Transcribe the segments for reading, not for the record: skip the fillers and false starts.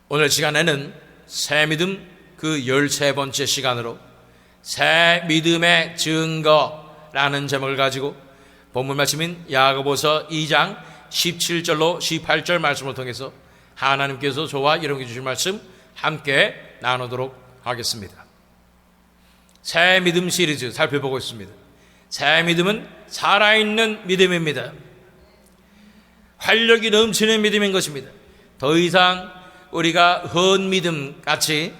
오늘 시간에는 새 믿음 그 13번째 시간으로 새 믿음의 증거라는 제목을 가지고 본문 말씀인 야고보서 2장 17절로 18절 말씀을 통해서 하나님께서 저와 여러분께 주신 말씀 함께 나누도록 하겠습니다. 새 믿음 시리즈 살펴보고 있습니다. 새 믿음은 살아있는 믿음입니다. 활력이 넘치는 믿음인 것입니다. 더 이상 우리가 헌 믿음 같이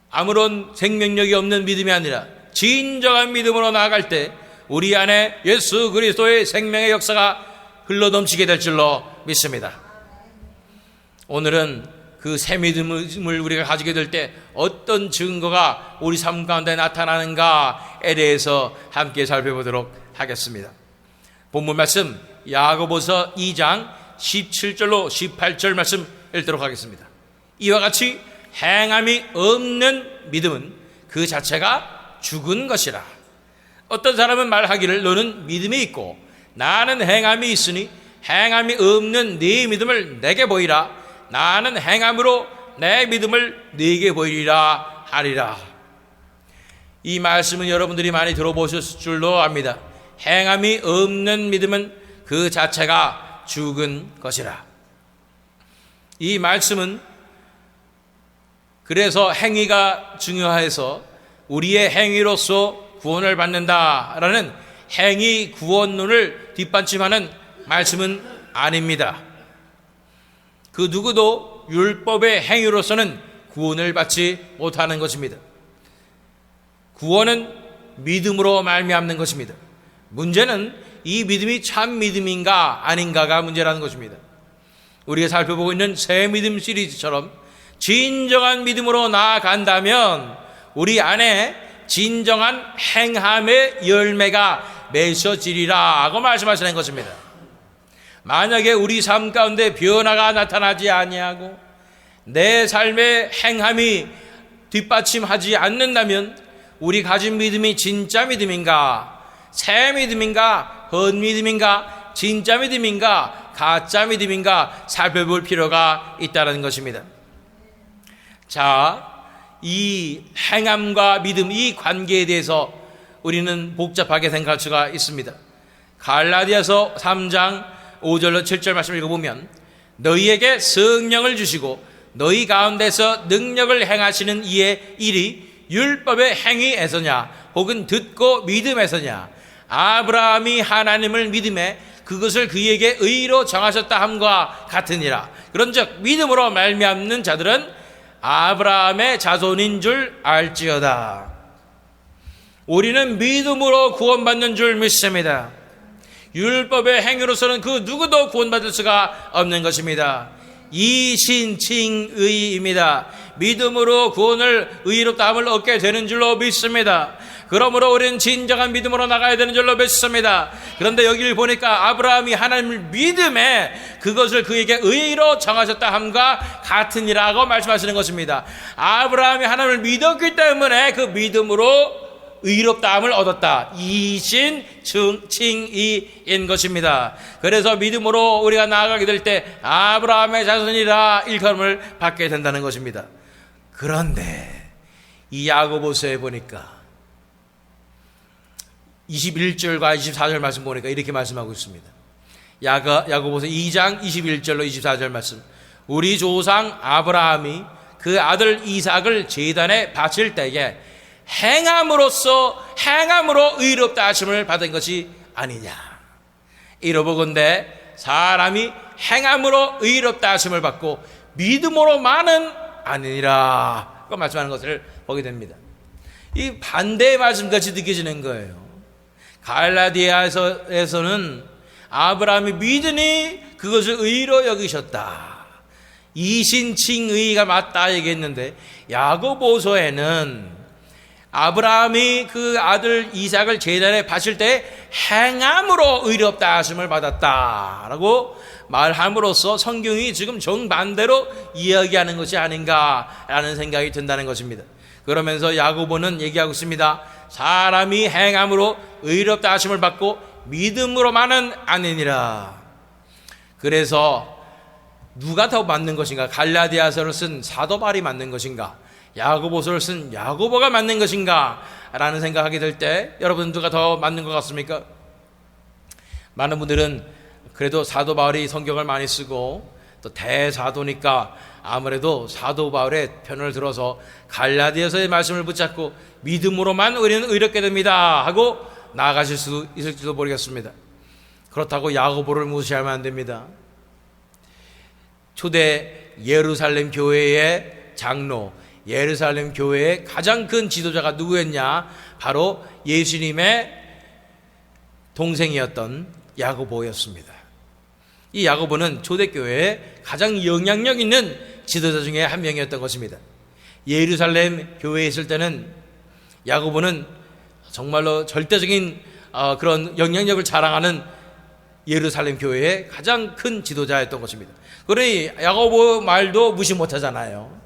아무런 생명력이 없는 믿음이 아니라 진정한 믿음으로 나아갈 때 우리 안에 예수 그리스도의 생명의 역사가 흘러넘치게 될 줄로 믿습니다. 오늘은 그 새 믿음을 우리가 가지게 될 때 어떤 증거가 우리 삶 가운데 나타나는가에 대해서 함께 살펴보도록 하겠습니다. 본문 말씀 야고보서 2장 17절로 18절 말씀 읽도록 하겠습니다. 이와 같이 행함이 없는 믿음은 그 자체가 죽은 것이라. 어떤 사람은 말하기를 너는 믿음이 있고 나는 행함이 있으니 행함이 없는 네 믿음을 내게 보이라. 나는 행함으로 내 믿음을 네게 보이리라 하리라. 이 말씀은 여러분들이 많이 들어보셨을 줄로 압니다. 행함이 없는 믿음은 그 자체가 죽은 것이라. 이 말씀은 그래서 행위가 중요해서 우리의 행위로서 구원을 받는다라는 행위 구원론을 뒷받침하는 말씀은 아닙니다. 그 누구도 율법의 행위로서는 구원을 받지 못하는 것입니다. 구원은 믿음으로 말미암는 것입니다. 문제는 이 믿음이 참 믿음인가 아닌가가 문제라는 것입니다. 우리가 살펴보고 있는 새 믿음 시리즈처럼 진정한 믿음으로 나아간다면 우리 안에 진정한 행함의 열매가 맺어지리라 하고 말씀하시는 것입니다. 만약에 우리 삶 가운데 변화가 나타나지 아니하고 내 삶의 행함이 뒷받침하지 않는다면 우리 가진 믿음이 진짜 믿음인가, 새 믿음인가, 헌 믿음인가, 진짜 믿음인가, 가짜 믿음인가 살펴볼 필요가 있다는 것입니다. 자, 이 행함과 믿음, 이 관계에 대해서 우리는 복잡하게 생각할 수가 있습니다. 갈라디아서 3장 5절로 7절 말씀 읽어보면 너희에게 성령을 주시고 너희 가운데서 능력을 행하시는 이의 일이 율법의 행위에서냐 혹은 듣고 믿음에서냐 아브라함이 하나님을 믿음에 그것을 그에게 의로 정하셨다 함과 같으니라. 그런즉 믿음으로 말미암는 자들은 아브라함의 자손인 줄 알지어다. 우리는 믿음으로 구원받는 줄 믿습니다. 율법의 행위로서는 그 누구도 구원받을 수가 없는 것입니다. 이신칭의입니다. 믿음으로 구원을 의롭다함을 얻게 되는 줄로 믿습니다. 그러므로 우리는 진정한 믿음으로 나가야 되는 줄로 믿습니다. 그런데 여기를 보니까 아브라함이 하나님을 믿음에 그것을 그에게 의로 정하셨다 함과 같으니라고 말씀하시는 것입니다. 아브라함이 하나님을 믿었기 때문에 그 믿음으로 의롭다함을 얻었다. 이신칭의인 것입니다. 그래서 믿음으로 우리가 나아가게 될 때 아브라함의 자손이라 일컬음을 받게 된다는 것입니다. 그런데 이 야고보서에 보니까 21절과 24절 말씀 보니까 이렇게 말씀하고 있습니다. 야고보서 2장 21절로 24절 말씀. 우리 조상 아브라함이 그 아들 이삭을 제단에 바칠 때에 행함으로 의롭다 하심을 받은 것이 아니냐. 이러보건대 사람이 행함으로 의롭다 하심을 받고 믿음으로만은 아니니라 그 말씀하는 것을 보게 됩니다. 이 반대의 말씀같이 느껴지는 거예요. 갈라디아에서는 아브라함이 믿으니 그것을 의로 여기셨다. 이신칭의가 맞다 얘기했는데 야고보서에는 아브라함이 그 아들 이삭을 제단에 바칠 때 행함으로 의롭다 하심을 받았다라고 말함으로써 성경이 지금 정반대로 이야기하는 것이 아닌가라는 생각이 든다는 것입니다. 그러면서 야고보는 얘기하고 있습니다. 사람이 행함으로 의롭다 하심을 받고 믿음으로만은 아니니라. 그래서 누가 더 맞는 것인가? 갈라디아서를 쓴 사도 바울이 맞는 것인가? 야고보서를 쓴 야고보가 맞는 것인가? 라는 생각하게 될 때 여러분 누가 더 맞는 것 같습니까? 많은 분들은 그래도 사도 바울이 성경을 많이 쓰고 또 대사도니까 아무래도 사도 바울의 편을 들어서 갈라디아서의 말씀을 붙잡고 믿음으로만 우리는 의롭게 됩니다 하고 나아가실 수 있을지도 모르겠습니다. 그렇다고 야고보를 무시하면 안 됩니다. 초대 예루살렘 교회의 장로, 예루살렘 교회의 가장 큰 지도자가 누구였냐? 바로 예수님의 동생이었던 야고보였습니다. 이 야고보는 초대교회의 가장 영향력 있는 지도자 중에 한 명이었던 것입니다. 예루살렘 교회에 있을 때는 야고보는 정말로 절대적인 그런 영향력을 자랑하는 예루살렘 교회의 가장 큰 지도자였던 것입니다. 그러니 야고보 말도 무시 못하잖아요.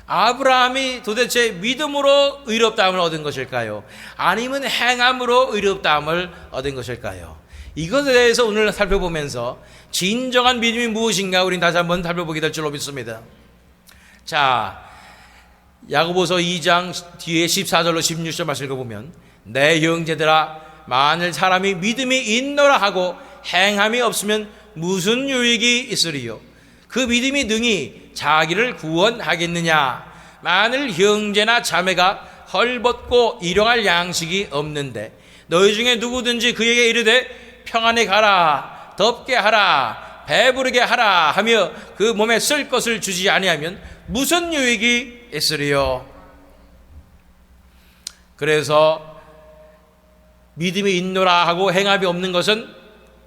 아브라함이 도대체 믿음으로 의롭다함을 얻은 것일까요? 아니면 행함으로 의롭다함을 얻은 것일까요? 이것에 대해서 오늘 살펴보면서 진정한 믿음이 무엇인가 우리는 다시 한번 살펴보게 될 줄로 믿습니다. 자, 야고보서 2장 뒤에 14절로 16절 말씀 읽어보면 내 형제들아 만일 사람이 믿음이 있노라 하고 행함이 없으면 무슨 유익이 있으리요? 그 믿음이 능히 자기를 구원하겠느냐? 만일 형제나 자매가 헐벗고 일용할 양식이 없는데 너희 중에 누구든지 그에게 이르되 평안히 가라, 덥게 하라, 배부르게 하라 하며 그 몸에 쓸 것을 주지 아니하면 무슨 유익이 있으리요? 그래서 믿음이 있노라 하고 행함이 없는 것은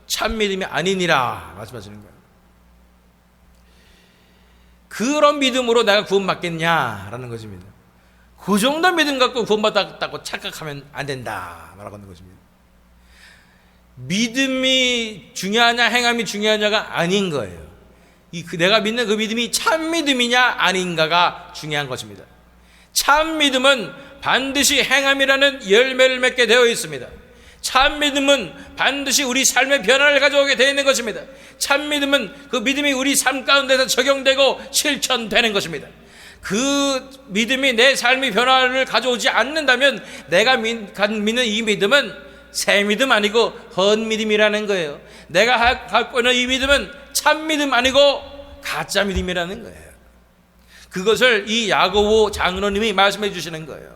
참 믿음이 아니니라 말씀하시는 거예요. 그런 믿음으로 내가 구원받겠냐라는 것입니다. 그 정도 믿음 갖고 구원받았다고 착각하면 안 된다 말하고 있는 것입니다. 믿음이 중요하냐 행함이 중요하냐가 아닌 거예요. 내가 믿는 그 믿음이 참 믿음이냐 아닌가가 중요한 것입니다. 참 믿음은 반드시 행함이라는 열매를 맺게 되어 있습니다. 참 믿음은 반드시 우리 삶의 변화를 가져오게 되어 있는 것입니다. 참 믿음은 그 믿음이 우리 삶 가운데서 적용되고 실천되는 것입니다. 그 믿음이 내 삶의 변화를 가져오지 않는다면 내가 믿는 이 믿음은 새 믿음 아니고 헛 믿음이라는 거예요. 내가 갖고 있는 이 믿음은 참 믿음 아니고 가짜 믿음이라는 거예요. 그것을 이 야고보 장로님이 말씀해 주시는 거예요.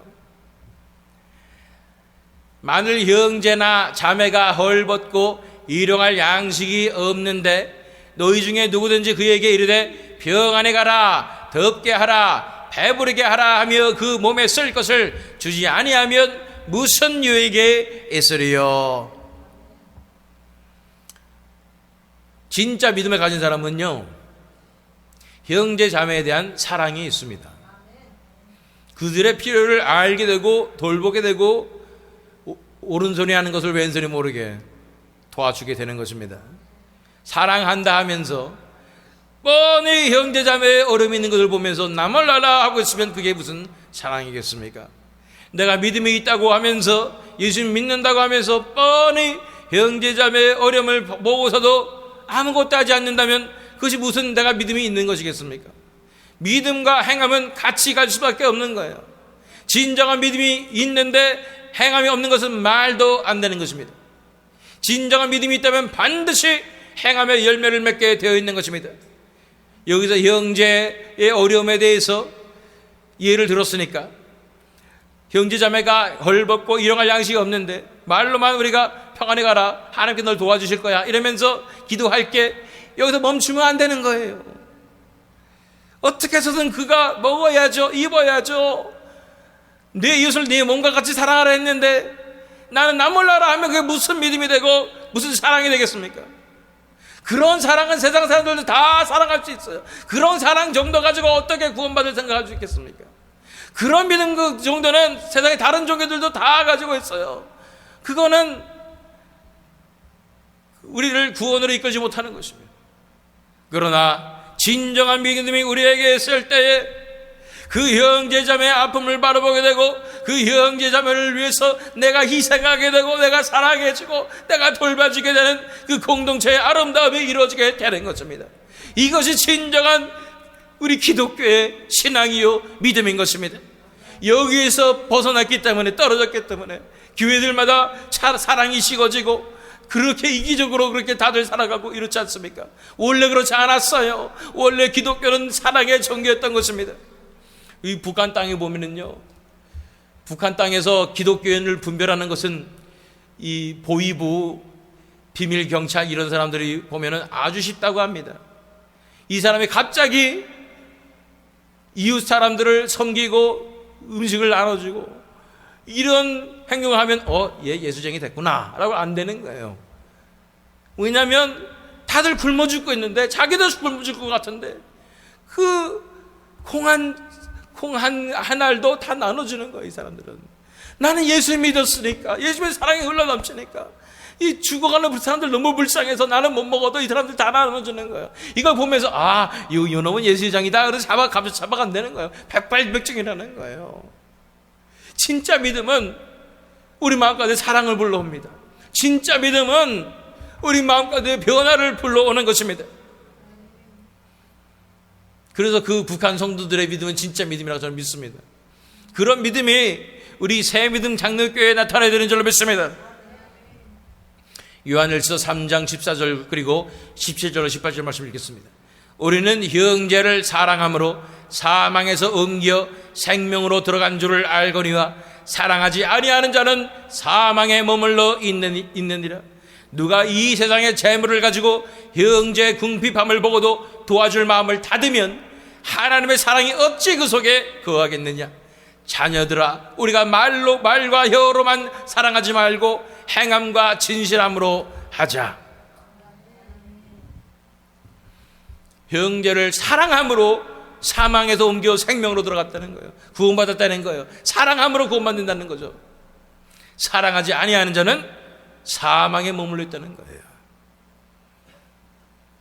만일 형제나 자매가 헐벗고 일용할 양식이 없는데 너희 중에 누구든지 그에게 이르되 평안히 가라, 덥게 하라, 배부르게 하라 하며 그 몸에 쓸 것을 주지 아니하면 무슨 유익이 있으리요? 진짜 믿음을 가진 사람은요, 형제 자매에 대한 사랑이 있습니다. 그들의 필요를 알게 되고 돌보게 되고 오른손이 하는 것을 왼손이 모르게 도와주게 되는 것입니다. 사랑한다 하면서 뻔히 형제 자매의 어려움이 있는 것을 보면서 남을 알아 하고 있으면 그게 무슨 사랑이겠습니까? 내가 믿음이 있다고 하면서 예수님 믿는다고 하면서 뻔히 형제 자매의 어려움을 보고서도 아무것도 하지 않는다면 그것이 무슨 내가 믿음이 있는 것이겠습니까? 믿음과 행함은 같이 갈 수밖에 없는 거예요. 진정한 믿음이 있는데 행함이 없는 것은 말도 안 되는 것입니다. 진정한 믿음이 있다면 반드시 행함의 열매를 맺게 되어 있는 것입니다. 여기서 형제의 어려움에 대해서 예를 들었으니까 형제자매가 헐벗고 일용할 양식이 없는데 말로만 우리가 평안히 가라, 하나님께 널 도와주실 거야 이러면서 기도할게, 여기서 멈추면 안 되는 거예요. 어떻게 해서든 그가 먹어야죠, 입어야죠. 내 이웃을 네 몸과 같이 사랑하라 했는데 나는 나 몰라라 하면 그게 무슨 믿음이 되고 무슨 사랑이 되겠습니까? 그런 사랑은 세상 사람들도 다 사랑할 수 있어요. 그런 사랑 정도 가지고 어떻게 구원받을 생각할 수 있겠습니까? 그런 믿음 그 정도는 세상의 다른 종교들도 다 가지고 있어요. 그거는 우리를 구원으로 이끌지 못하는 것입니다. 그러나 진정한 믿음이 우리에게 있을 때에 그 형제자매의 아픔을 바라보게 되고 그 형제자매를 위해서 내가 희생하게 되고 내가 사랑해주고 내가 돌봐주게 되는 그 공동체의 아름다움이 이루어지게 되는 것입니다. 이것이 진정한 우리 기독교의 신앙이요 믿음인 것입니다. 여기에서 벗어났기 때문에, 떨어졌기 때문에 교회들마다 사랑이 식어지고 그렇게 이기적으로 그렇게 다들 살아가고 이렇지 않습니까? 원래 그렇지 않았어요. 원래 기독교는 사랑의 종교였던 것입니다. 이 북한 땅에 보면은요, 북한 땅에서 기독교인을 분별하는 것은 이 보위부, 비밀 경찰 이런 사람들이 보면은 아주 쉽다고 합니다. 이 사람이 갑자기 이웃 사람들을 섬기고 음식을 나눠주고 이런 행동을 하면 얘 예수쟁이 됐구나 라고 안 되는 거예요. 왜냐하면 다들 굶어 죽고 있는데 자기도 굶어 죽을 것 같은데 그 콩 한 알도 다 나눠주는 거예요. 이 사람들은 나는 예수 믿었으니까, 예수의 사랑이 흘러넘치니까 이 죽어가는 사람들 너무 불쌍해서 나는 못 먹어도 이 사람들 다 나눠주는 거예요. 이걸 보면서 요 놈은 예수장이다 그래서 잡아간다는 거예요. 백발백중이라는 거예요. 진짜 믿음은 우리 마음가운데 사랑을 불러옵니다. 진짜 믿음은 우리 마음가운데 변화를 불러오는 것입니다. 그래서 그 북한 성도들의 믿음은 진짜 믿음이라고 저는 믿습니다. 그런 믿음이 우리 새믿음 장로교회에 나타나야 되는 줄로 믿습니다. 요한일서 3장 14절 그리고 17절로 18절 말씀을 읽겠습니다. 우리는 형제를 사랑함으로 사망에서 옮겨 생명으로 들어간 줄을 알거니와 사랑하지 아니하는 자는 사망에 머물러 있느니라. 누가 이 세상의 재물을 가지고 형제의 궁핍함을 보고도 도와줄 마음을 닫으면 하나님의 사랑이 어찌 그 속에 거하겠느냐. 자녀들아, 우리가 말과 혀로만 사랑하지 말고 행함과 진실함으로 하자. 형제를 사랑함으로 사망에서 옮겨 생명으로 들어갔다는 거예요. 구원받았다는 거예요. 사랑함으로 구원받는다는 거죠. 사랑하지 아니하는 자는 사망에 머물러 있다는 거예요.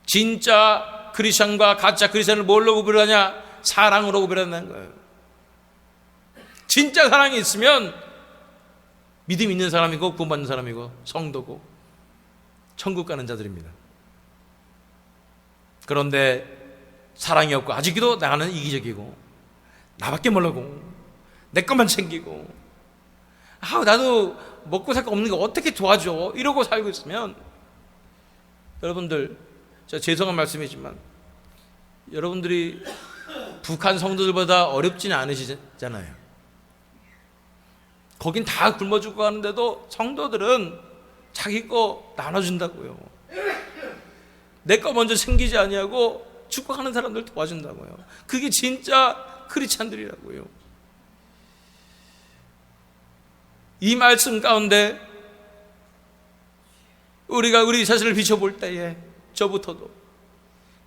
진짜 크리스천과 가짜 크리스천을 뭘로 구별하냐? 사랑으로 구별한다는 거예요. 진짜 사랑이 있으면 믿음 있는 사람이고 구원받는 사람이고 성도고 천국 가는 자들입니다. 그런데 사랑이 없고 아직도 나는 이기적이고 나밖에 모르고 내 것만 챙기고 나도 먹고 살 거 없는 거 어떻게 도와줘 이러고 살고 있으면, 여러분들, 제가 죄송한 말씀이지만 여러분들이 북한 성도들보다 어렵지는 않으시잖아요. 거긴 다 굶어 죽고 가는데도 성도들은 자기 거 나눠준다고요. 내 거 먼저 챙기지 아니하고 죽어가는 사람들 도와준다고요. 그게 진짜 크리스찬들이라고요. 이 말씀 가운데 우리가 우리 자신을 비춰볼 때에 저부터도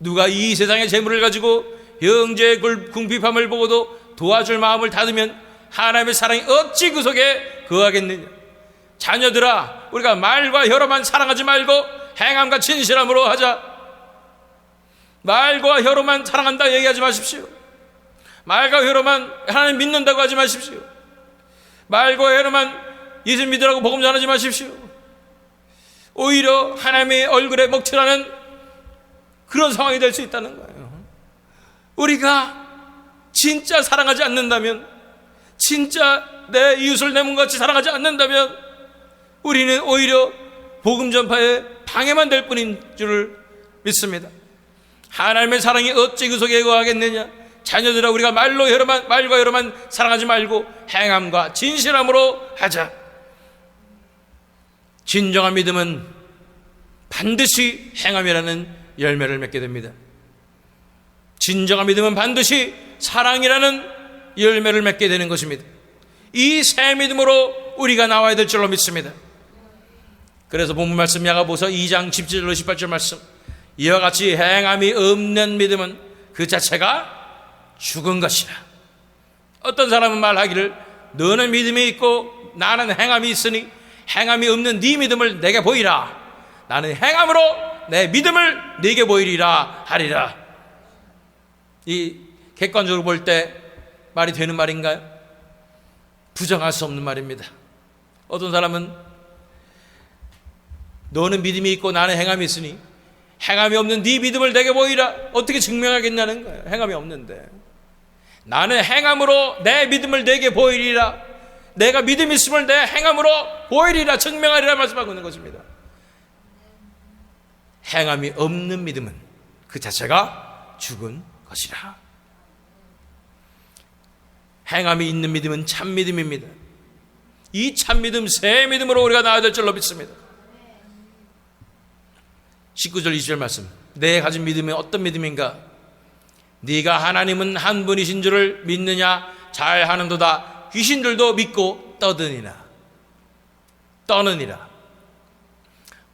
누가 이 세상의 재물을 가지고 형제의 궁핍함을 보고도 도와줄 마음을 닫으면 하나님의 사랑이 어찌 그 속에 거하겠느냐. 자녀들아, 우리가 말과 혀로만 사랑하지 말고 행함과 진실함으로 하자. 말과 혀로만 사랑한다 얘기하지 마십시오. 말과 혀로만 하나님 믿는다고 하지 마십시오. 말과 혀로만 예수 믿으라고 복음 전하지 마십시오. 오히려 하나님의 얼굴에 먹칠하는 그런 상황이 될 수 있다는 거예요. 우리가 진짜 사랑하지 않는다면, 진짜 내 이웃을 내 몸같이 사랑하지 않는다면 우리는 오히려 복음 전파에 방해만 될 뿐인 줄을 믿습니다. 하나님의 사랑이 어찌 그 속에 거하겠느냐. 자녀들아, 우리가 말과 혀로만 사랑하지 말고 행함과 진실함으로 하자. 진정한 믿음은 반드시 행함이라는 열매를 맺게 됩니다. 진정한 믿음은 반드시 사랑이라는 열매를 맺게 되는 것입니다. 이 새 믿음으로 우리가 나와야 될 줄로 믿습니다. 그래서 본문 말씀 야고보서 2장 17절로 18절 말씀, 이와 같이 행함이 없는 믿음은 그 자체가 죽은 것이라. 어떤 사람은 말하기를 너는 믿음이 있고 나는 행함이 있으니 행함이 없는 네 믿음을 내게 보이라. 나는 행함으로 내 믿음을 네게 보이리라 하리라. 이 객관적으로 볼 때 말이 되는 말인가요? 부정할 수 없는 말입니다. 어떤 사람은 너는 믿음이 있고 나는 행함이 있으니 행함이 없는 네 믿음을 내게 보이라. 어떻게 증명하겠냐는 거예요. 행함이 없는데. 나는 행함으로 내 믿음을 내게 보이리라. 내가 믿음 있음을 내 행함으로 보이리라, 증명하리라 말씀하고 있는 것입니다. 행함이 없는 믿음은 그 자체가 죽은 것이라. 행함이 있는 믿음은 참 믿음입니다. 이 참 믿음, 새 믿음으로 우리가 나아야 될 줄로 믿습니다. 19절 20절 말씀, 내 가진 믿음이 어떤 믿음인가? 네가 하나님은 한 분이신 줄을 믿느냐? 잘하는도다. 귀신들도 믿고 떠느니라.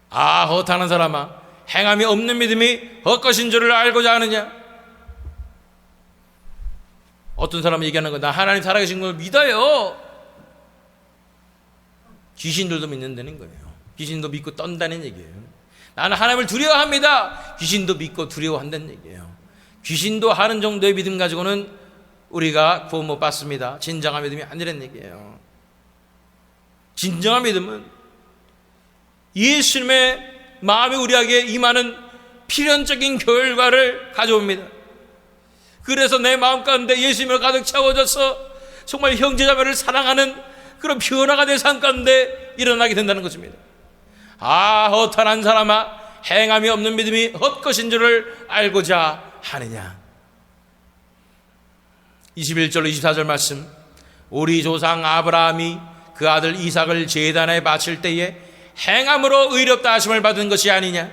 아, 헛하는 사람아, 행함이 없는 믿음이 헛것인 줄을 알고자 하느냐? 어떤 사람이 얘기하는 거, 나 하나님 살아계신 걸 믿어요. 귀신들도 믿는다는 거예요. 귀신도 믿고 떤다는 얘기예요. 나는 하나님을 두려워합니다. 귀신도 믿고 두려워한다는 얘기예요. 귀신도 하는 정도의 믿음 가지고는 우리가 구원 못 받습니다. 진정한 믿음이 아니라는 얘기예요. 진정한 믿음은 예수님의 마음이 우리에게 임하는 필연적인 결과를 가져옵니다. 그래서 내 마음 가운데 예수님을 가득 채워져서 정말 형제자매를 사랑하는 그런 변화가 내 삶 가운데 일어나게 된다는 것입니다. 아, 헛한 사람아, 행함이 없는 믿음이 헛것인 줄을 알고자 하느냐. 21절 24절 말씀, 우리 조상 아브라함이 그 아들 이삭을 제단에 바칠 때에 행함으로 의롭다 하심을 받은 것이 아니냐.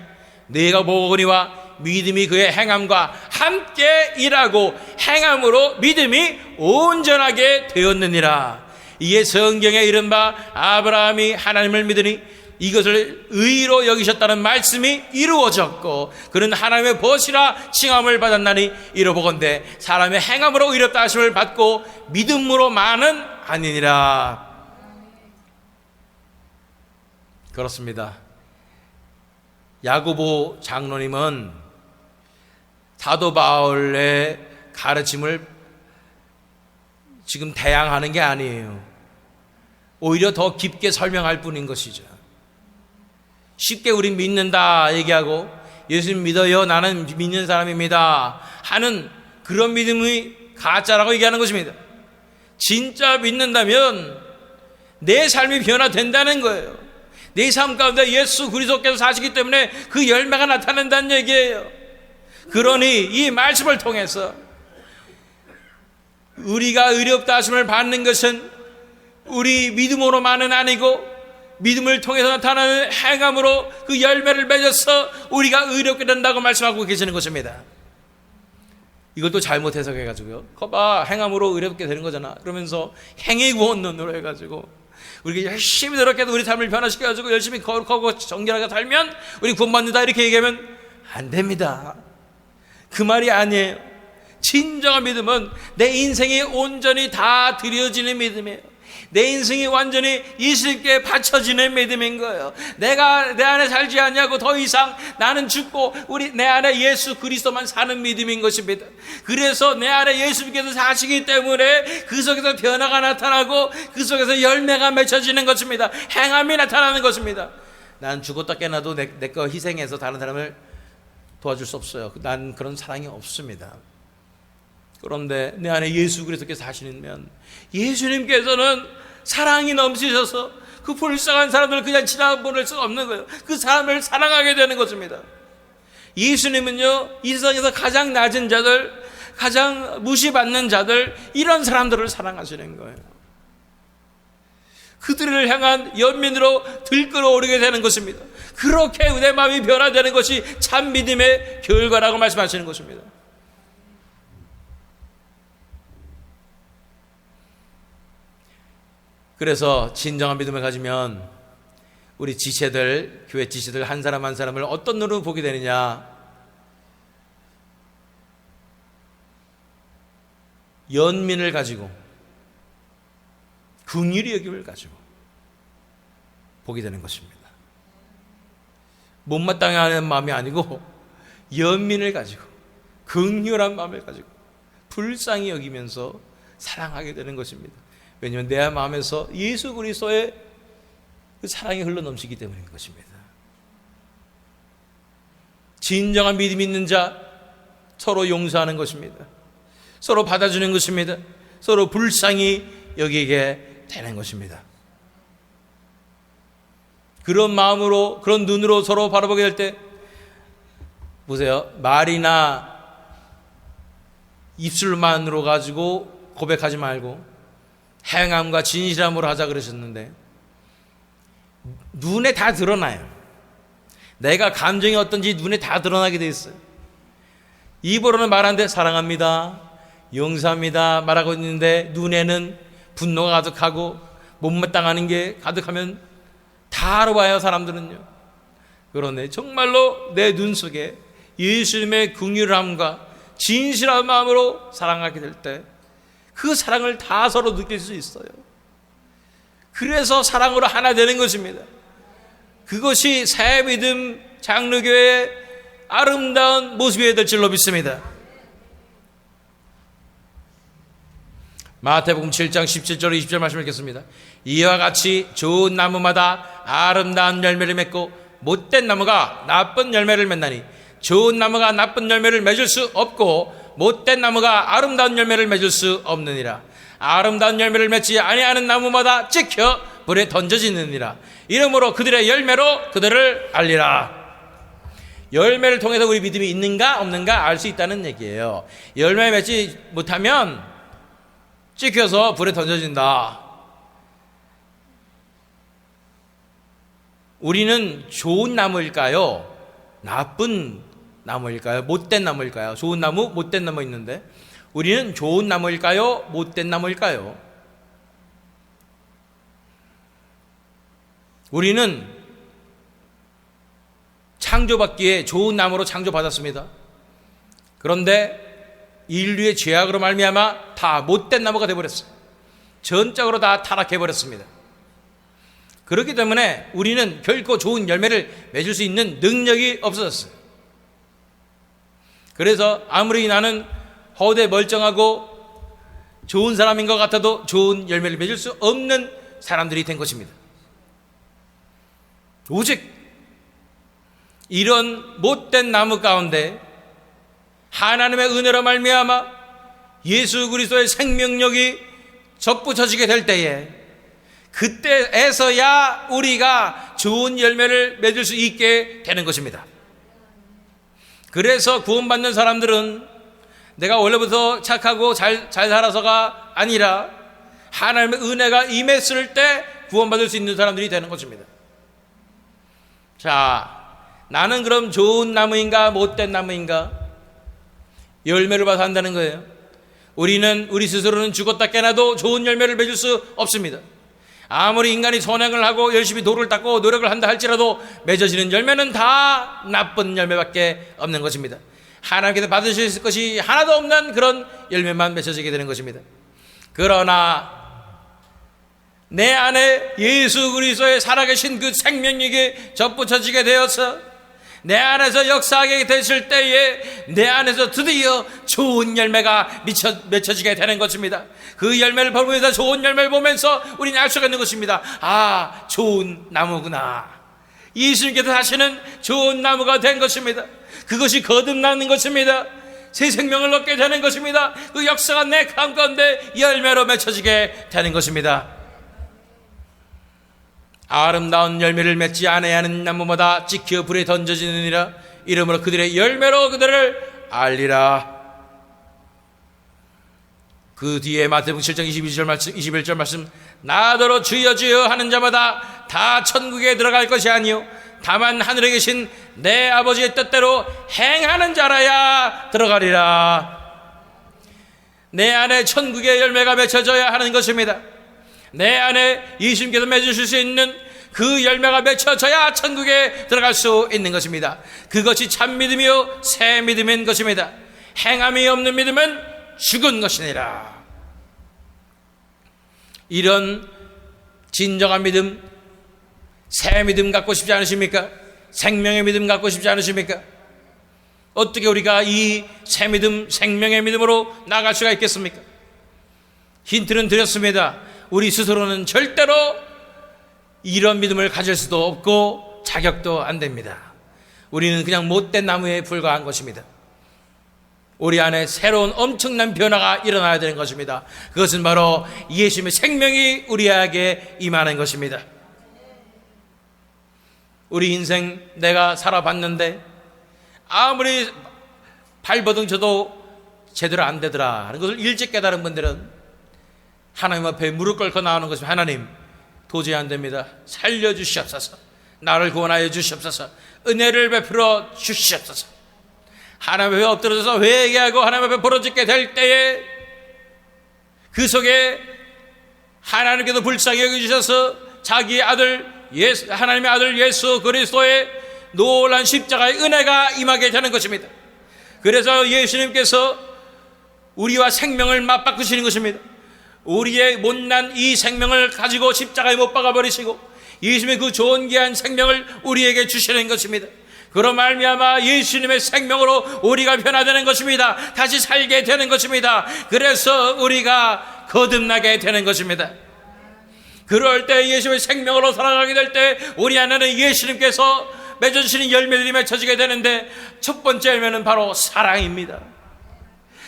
네가 보거니와 믿음이 그의 행함과 함께 일하고 행함으로 믿음이 온전하게 되었느니라. 이에 성경에 이른바 아브라함이 하나님을 믿으니 이것을 의로 여기셨다는 말씀이 이루어졌고 그는 하나님의 벗이라 칭함을 받았나니 이러보건대 사람의 행함으로 의롭다 하심을 받고 믿음으로만은 아니니라. 그렇습니다. 야고보 장로님은 사도 바울의 가르침을 지금 대항하는 게 아니에요. 오히려 더 깊게 설명할 뿐인 것이죠. 쉽게 우린 믿는다 얘기하고 예수님 믿어요, 나는 믿는 사람입니다 하는 그런 믿음이 가짜라고 얘기하는 것입니다. 진짜 믿는다면 내 삶이 변화된다는 거예요. 내 삶 가운데 예수 그리스도께서 사시기 때문에 그 열매가 나타난다는 얘기예요. 그러니 이 말씀을 통해서 우리가 의롭다 하심을 받는 것은 우리 믿음으로만은 아니고 믿음을 통해서 나타나는 행함으로 그 열매를 맺어서 우리가 의롭게 된다고 말씀하고 계시는 것입니다. 이걸 또 잘못 해석해가지고요, 거봐 행함으로 의롭게 되는 거잖아 그러면서 행위 구원론으로 해가지고 우리가 열심히 노력해도 우리 삶을 변화시켜가지고 열심히 거룩하고 정결하게 살면 우리 구원받는다 이렇게 얘기하면 안 됩니다. 그 말이 아니에요. 진정한 믿음은 내 인생이 온전히 다 드려지는 믿음이에요. 내 인생이 완전히 예수님께 바쳐지는 믿음인 거예요. 내가 내 안에 살지 않냐고 더 이상 나는 죽고 내 안에 예수 그리스도만 사는 믿음인 것입니다. 그래서 내 안에 예수님께서 사시기 때문에 그 속에서 변화가 나타나고 그 속에서 열매가 맺혀지는 것입니다. 행함이 나타나는 것입니다. 난 죽었다 깨나도 내 거 희생해서 다른 사람을 도와줄 수 없어요. 난 그런 사랑이 없습니다. 그런데 내 안에 예수 그리스도께서 사시면 예수님께서는 사랑이 넘치셔서 그 불쌍한 사람들을 그냥 지나보낼 수 없는 거예요. 그 사람을 사랑하게 되는 것입니다. 예수님은요, 이 세상에서 가장 낮은 자들, 가장 무시받는 자들, 이런 사람들을 사랑하시는 거예요. 그들을 향한 연민으로 들끓어오르게 되는 것입니다. 그렇게 내 마음이 변화되는 것이 참 믿음의 결과라고 말씀하시는 것입니다. 그래서 진정한 믿음을 가지면 우리 지체들, 교회 지체들 한 사람 한 사람을 어떤 눈으로 보게 되느냐? 연민을 가지고 긍휼히 여김을 가지고 보게 되는 것입니다. 못마땅해하는 마음이 아니고 연민을 가지고 긍휼한 마음을 가지고 불쌍히 여기면서 사랑하게 되는 것입니다. 왜냐하면 내 마음에서 예수 그리스도의 그 사랑이 흘러넘치기 때문인 것입니다. 진정한 믿음이 있는 자, 서로 용서하는 것입니다. 서로 받아주는 것입니다. 서로 불쌍히 여기게 되는 것입니다. 그런 마음으로, 그런 눈으로 서로 바라보게 될 때, 보세요. 말이나 입술만으로 가지고 고백하지 말고 행함과 진실함으로 하자 그러셨는데, 눈에 다 드러나요. 내가 감정이 어떤지 눈에 다 드러나게 돼 있어요. 입으로는 말하는데 사랑합니다, 용서합니다 말하고 있는데 눈에는 분노가 가득하고 못마땅하는 게 가득하면 다 알아봐요, 사람들은요. 그런데 정말로 내 눈 속에 예수님의 긍휼함과 진실한 마음으로 사랑하게 될 때 그 사랑을 다 서로 느낄 수 있어요. 그래서 사랑으로 하나 되는 것입니다. 그것이 새믿음 장로교회의 아름다운 모습이 될 줄로 믿습니다. 마태복음 7장 17절 20절 말씀 읽겠습니다. 이와 같이 좋은 나무마다 아름다운 열매를 맺고 못된 나무가 나쁜 열매를 맺나니 좋은 나무가 나쁜 열매를 맺을 수 없고 못된 나무가 아름다운 열매를 맺을 수 없느니라. 아름다운 열매를 맺지 아니하는 나무마다 찍혀 불에 던져지느니라. 이러므로 그들의 열매로 그들을 알리라. 열매를 통해서 우리 믿음이 있는가 없는가 알 수 있다는 얘기예요. 열매 맺지 못하면 찍혀서 불에 던져진다. 우리는 좋은 나무일까요? 나쁜 나무일까요? 못된 나무일까요? 좋은 나무, 못된 나무 있는데 우리는 좋은 나무일까요? 못된 나무일까요? 우리는 창조받기에 좋은 나무로 창조받았습니다. 그런데 인류의 죄악으로 말미암아 다 못된 나무가 되어버렸어요. 전적으로 다 타락해버렸습니다. 그렇기 때문에 우리는 결코 좋은 열매를 맺을 수 있는 능력이 없어졌어요. 그래서 아무리 나는 허대 멀쩡하고 좋은 사람인 것 같아도 좋은 열매를 맺을 수 없는 사람들이 된 것입니다. 오직 이런 못된 나무 가운데 하나님의 은혜로 말미암아 예수 그리스도의 생명력이 접붙여지게 될 때에 그때에서야 우리가 좋은 열매를 맺을 수 있게 되는 것입니다. 그래서 구원받는 사람들은 내가 원래부터 착하고 잘 살아서가 아니라 하나님의 은혜가 임했을 때 구원받을 수 있는 사람들이 되는 것입니다. 자, 나는 그럼 좋은 나무인가 못된 나무인가? 열매를 봐서 한다는 거예요. 우리는 우리 스스로는 죽었다 깨나도 좋은 열매를 맺을 수 없습니다. 아무리 인간이 선행을 하고 열심히 도를 닦고 노력을 한다 할지라도 맺어지는 열매는 다 나쁜 열매밖에 없는 것입니다. 하나님께서 받으실 것이 하나도 없는 그런 열매만 맺어지게 되는 것입니다. 그러나 내 안에 예수 그리스도의 살아계신 그 생명력이 접붙여지게 되어서 내 안에서 역사하게 되실 때에 내 안에서 드디어 좋은 열매가 맺혀지게 되는 것입니다. 그 열매를 보면서 좋은 열매를 보면서 우리는 알 수가 있는 것입니다. 아, 좋은 나무구나. 예수님께서 하시는 좋은 나무가 된 것입니다. 그것이 거듭나는 것입니다. 새 생명을 얻게 되는 것입니다. 그 역사가 내 가운데 열매로 맺혀지게 되는 것입니다. 아름다운 열매를 맺지 아니하는 하는 나무마다 찍혀 불에 던져지느니라. 이러므로 그들의 열매로 그들을 알리라. 그 뒤에 마태복음 7장 21절 말씀 나더러 주여 주여 하는 자마다 다 천국에 들어갈 것이 아니요 다만 하늘에 계신 내 아버지의 뜻대로 행하는 자라야 들어가리라. 내 안에 천국의 열매가 맺혀져야 하는 것입니다. 내 안에 예수님께서 맺으실 수 있는 그 열매가 맺혀져야 천국에 들어갈 수 있는 것입니다. 그것이 참 믿음이요 새 믿음인 것입니다. 행함이 없는 믿음은 죽은 것이니라. 이런 진정한 믿음, 새 믿음 갖고 싶지 않으십니까? 생명의 믿음 갖고 싶지 않으십니까? 어떻게 우리가 이 새 믿음, 생명의 믿음으로 나아갈 수가 있겠습니까? 힌트는 드렸습니다. 우리 스스로는 절대로 이런 믿음을 가질 수도 없고 자격도 안 됩니다. 우리는 그냥 못된 나무에 불과한 것입니다. 우리 안에 새로운 엄청난 변화가 일어나야 되는 것입니다. 그것은 바로 예수님의 생명이 우리에게 임하는 것입니다. 우리 인생 내가 살아봤는데 아무리 발버둥 쳐도 제대로 안 되더라 하는 것을 일찍 깨달은 분들은 하나님 앞에 무릎 꿇고 나오는 것입니다. 하나님, 도저히 안 됩니다. 살려주시옵소서. 나를 구원하여 주시옵소서. 은혜를 베풀어 주시옵소서. 하나님 앞에 엎드려서 회개하고 하나님 앞에 부르짖게 될 때에 그 속에 하나님께서 불쌍히 여겨주셔서 자기의 아들 하나님의 아들 예수 그리스도의 놀란 십자가의 은혜가 임하게 되는 것입니다. 그래서 예수님께서 우리와 생명을 맞바꾸시는 것입니다. 우리의 못난 이 생명을 가지고 십자가에 못 박아버리시고 예수님의 그 좋은 귀한 생명을 우리에게 주시는 것입니다. 그로 말미암아 예수님의 생명으로 우리가 변화되는 것입니다. 다시 살게 되는 것입니다. 그래서 우리가 거듭나게 되는 것입니다. 그럴 때 예수님의 생명으로 살아가게 될 때 우리 안에는 예수님께서 맺어주시는 열매들이 맺혀지게 되는데 첫 번째 열매는 바로 사랑입니다.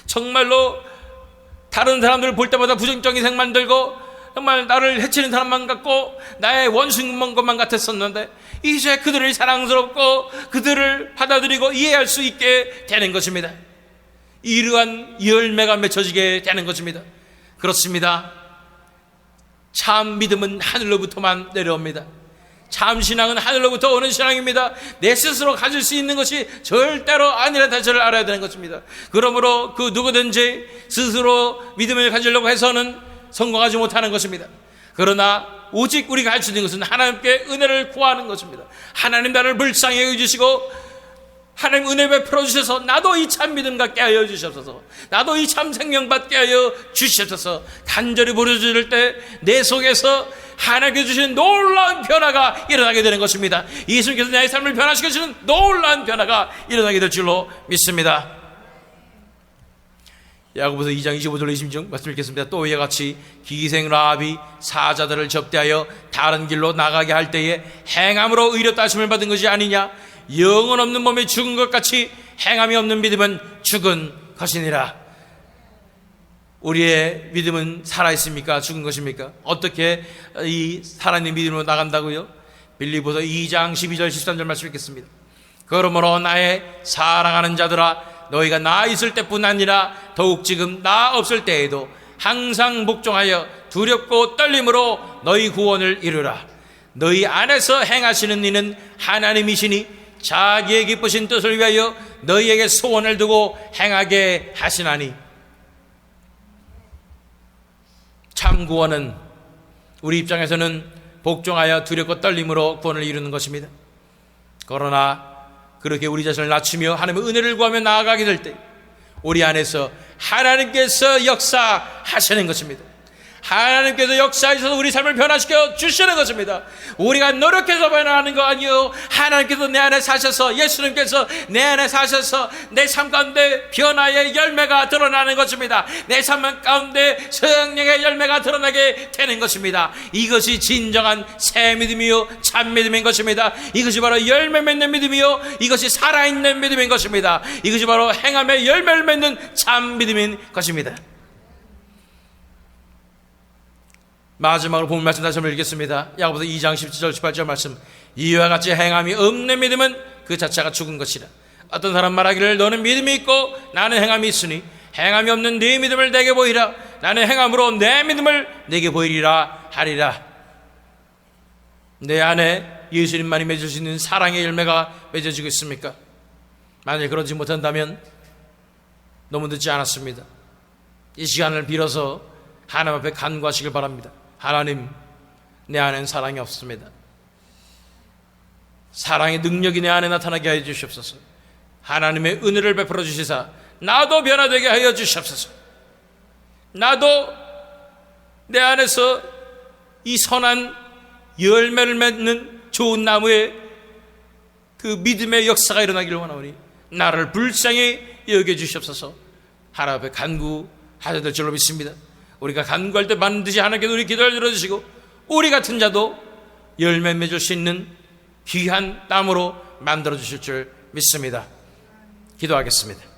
정말로 다른 사람들을 볼 때마다 부정적인 생만 들고 정말 나를 해치는 사람만 같고 나의 원수인 것만 같았었는데 이제 그들을 사랑스럽고 그들을 받아들이고 이해할 수 있게 되는 것입니다. 이러한 열매가 맺혀지게 되는 것입니다. 그렇습니다. 참 믿음은 하늘로부터만 내려옵니다. 참 신앙은 하늘로부터 오는 신앙입니다. 내 스스로 가질 수 있는 것이 절대로 아니라는 사실을 알아야 되는 것입니다. 그러므로 그 누구든지 스스로 믿음을 가지려고 해서는 성공하지 못하는 것입니다. 그러나 오직 우리가 할 수 있는 것은 하나님께 은혜를 구하는 것입니다. 하나님 나를 불쌍히 여겨주시고 하나님 은혜 베풀어 주셔서 나도 이 참 믿음 갖게 하여 주시옵소서. 나도 이 참 생명 받게 하여 주시옵소서. 간절히 부르짖을 때 내 속에서 하나님께서 주시는 놀라운 변화가 일어나게 되는 것입니다. 예수님께서 나의 삶을 변화시켜 주시는 놀라운 변화가 일어나게 될 줄로 믿습니다. 야고보서 2장 25절 26절 말씀 읽겠습니다. 또 이와 같이 기생 라합이 사자들을 접대하여 다른 길로 나가게 할 때에 행함으로 의롭다 하심을 받은 것이 아니냐. 영혼 없는 몸에 죽은 것 같이 행함이 없는 믿음은 죽은 것이니라. 우리의 믿음은 살아있습니까? 죽은 것입니까? 어떻게 이 살아있는 믿음으로 나간다고요? 빌립보서 2장 12절 13절 말씀 읽겠습니다. 그러므로 나의 사랑하는 자들아, 너희가 나 있을 때뿐 아니라 더욱 지금 나 없을 때에도 항상 복종하여 두렵고 떨림으로 너희 구원을 이루라. 너희 안에서 행하시는 이는 하나님이시니 자기의 기쁘신 뜻을 위하여 너희에게 소원을 두고 행하게 하시나니. 참 구원은 우리 입장에서는 복종하여 두렵고 떨림으로 구원을 이루는 것입니다. 그러나 그렇게 우리 자신을 낮추며 하나님의 은혜를 구하며 나아가게 될 때 우리 안에서 하나님께서 역사하시는 것입니다. 하나님께서 역사하셔서 우리 삶을 변화시켜 주시는 것입니다. 우리가 노력해서 변화하는 거 아니요, 하나님께서 내 안에 사셔서, 예수님께서 내 안에 사셔서 내 삶 가운데 변화의 열매가 드러나는 것입니다. 내 삶 가운데 성령의 열매가 드러나게 되는 것입니다. 이것이 진정한 새 믿음이요 참 믿음인 것입니다. 이것이 바로 열매 맺는 믿음이요, 이것이 살아있는 믿음인 것입니다. 이것이 바로 행함의 열매를 맺는 참 믿음인 것입니다. 마지막으로 본 말씀 다시 한번 읽겠습니다. 야고보서 2장 17절 18절 말씀. 이와 같이 행함이 없는 믿음은 그 자체가 죽은 것이라. 어떤 사람 말하기를 너는 믿음이 있고 나는 행함이 있으니 행함이 없는 네 믿음을 내게 보이라. 나는 행함으로 내 믿음을 내게 보이리라 하리라. 내 안에 예수님만이 맺을 수 있는 사랑의 열매가 맺어지고 있습니까? 만약 그러지 못한다면 너무 늦지 않았습니다. 이 시간을 빌어서 하나님 앞에 간구하시길 바랍니다. 하나님, 내 안엔 사랑이 없습니다. 사랑의 능력이 내 안에 나타나게 하여 주시옵소서. 하나님의 은혜를 베풀어 주시사 나도 변화되게 하여 주시옵소서. 나도 내 안에서 이 선한 열매를 맺는 좋은 나무의 그 믿음의 역사가 일어나기를 원하오니 나를 불쌍히 여겨주시옵소서. 하나님 앞에 간구하셔야 될 줄로 믿습니다. 우리가 간구할 때 반드시 하나님께서 우리 기도를 들어주시고 우리 같은 자도 열매 맺을 수 있는 귀한 땀으로 만들어 주실 줄 믿습니다. 기도하겠습니다.